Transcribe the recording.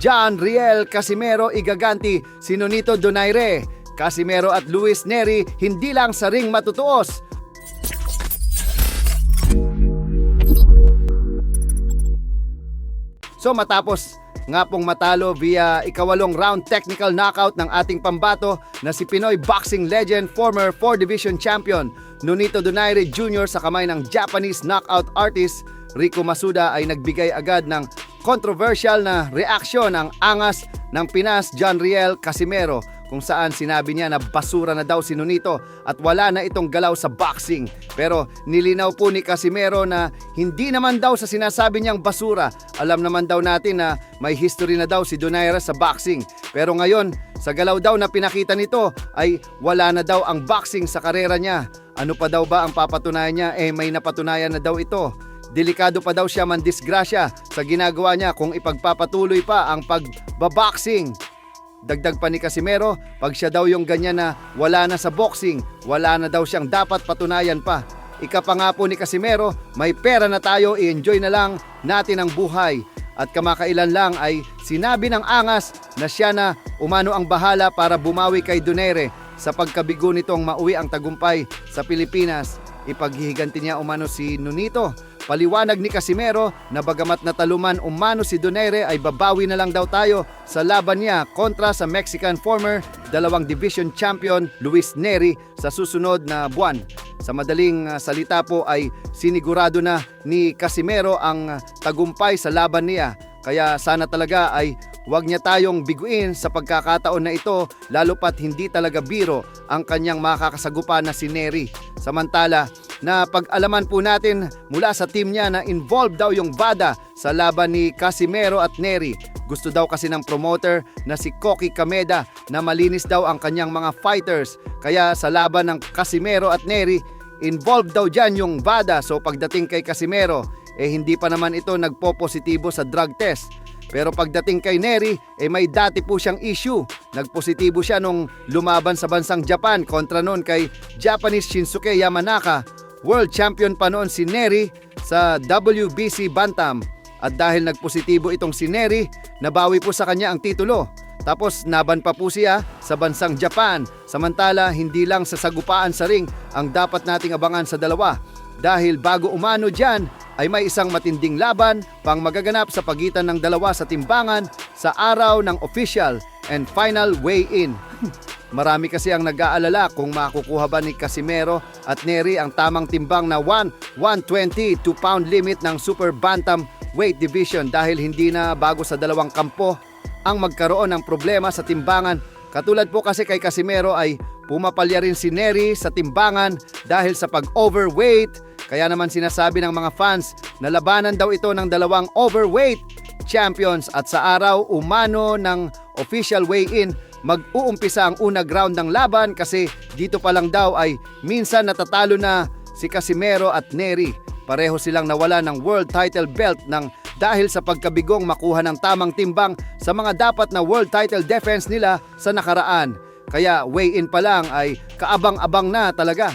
John Riel Casimero igaganti si Nonito Donaire. Casimero at Luis Neri hindi lang sa ring matutuos. So matapos nga pong matalo via ikawalong round technical knockout ng ating pambato na si Pinoy boxing legend, former 4 division champion Nonito Donaire Jr. sa kamay ng Japanese knockout artist Rico Masuda ay nagbigay agad ng controversial na reaksyon ang angas ng Pinas John Riel Casimero, kung saan sinabi niya na basura na daw si Nonito at wala na itong galaw sa boxing. Pero nilinaw po ni Casimero na hindi naman daw sa sinasabi niyang basura. Alam naman daw natin na may history na daw si Donaire sa boxing. Pero ngayon, sa galaw daw na pinakita nito ay wala na daw ang boxing sa karera niya. Ano pa daw ba ang papatunayan niya? May napatunayan na daw ito. Delikado pa daw siya mandisgrasya sa ginagawa niya kung ipagpapatuloy pa ang pagbaboxing. Dagdag pa ni Casimero, pag siya daw yung ganyan na wala na sa boxing, wala na daw siyang dapat patunayan pa. Ika pa nga po ni Casimero, may pera na tayo, i-enjoy na lang natin ang buhay. At kamakailan lang ay sinabi ng angas na siya na umano ang bahala para bumawi kay Donaire sa pagkabigo nitong mauwi ang tagumpay sa Pilipinas. Ipaghihiganti niya umano si Nonito. Paliwanag ni Casimero na bagamat nataluman umano si Donaire ay babawi na lang daw tayo sa laban niya kontra sa Mexican former 2 division champion Luis Neri sa susunod na buwan. Sa madaling salita po ay sinigurado na ni Casimero ang tagumpay sa laban niya. Kaya sana talaga ay huwag niya tayong biguin sa pagkakataon na ito, lalo pat hindi talaga biro ang kanyang makakasagupan na si Neri. Samantala, na pag-alaman po natin mula sa team niya na involved daw yung VADA sa laban ni Casimero at Neri. Gusto daw kasi ng promoter na si Koki Kameda na malinis daw ang kanyang mga fighters. Kaya sa laban ng Casimero at Neri, involved daw dyan yung VADA. So pagdating kay Casimero, hindi pa naman ito nagpo-positibo sa drug test. Pero pagdating kay Neri, may dati po siyang issue. Nagpositibo siya nung lumaban sa bansang Japan kontra noon kay Japanese Shinsuke Yamanaka. World champion pa noon si Neri sa WBC Bantam. At dahil nagpositibo itong si Neri, nabawi po sa kanya ang titulo. Tapos naban pa po siya sa bansang Japan. Samantala, hindi lang sa sagupaan sa ring ang dapat nating abangan sa dalawa. Dahil bago umano dyan, ay may isang matinding laban pang magaganap sa pagitan ng dalawa sa timbangan sa araw ng official and final weigh-in. Marami kasi ang nag-aalala kung makukuha ba ni Casimero at Neri ang tamang timbang na 122 pound limit ng super bantam weight division dahil hindi na bago sa dalawang kampo ang magkaroon ng problema sa timbangan. Katulad po kasi kay Casimero ay pumapalya rin si Neri sa timbangan dahil sa pag-overweight. Kaya naman sinasabi ng mga fans na labanan daw ito ng dalawang overweight champions at sa araw umano ng official weigh-in mag-uumpisa ang unang round ng laban kasi dito pa lang daw ay minsan natatalo na si Casimero at Neri. Pareho silang nawala ng world title belt dahil sa pagkabigong makuha ng tamang timbang sa mga dapat na world title defense nila sa nakaraan. Kaya weigh-in pa lang ay kaabang-abang na talaga.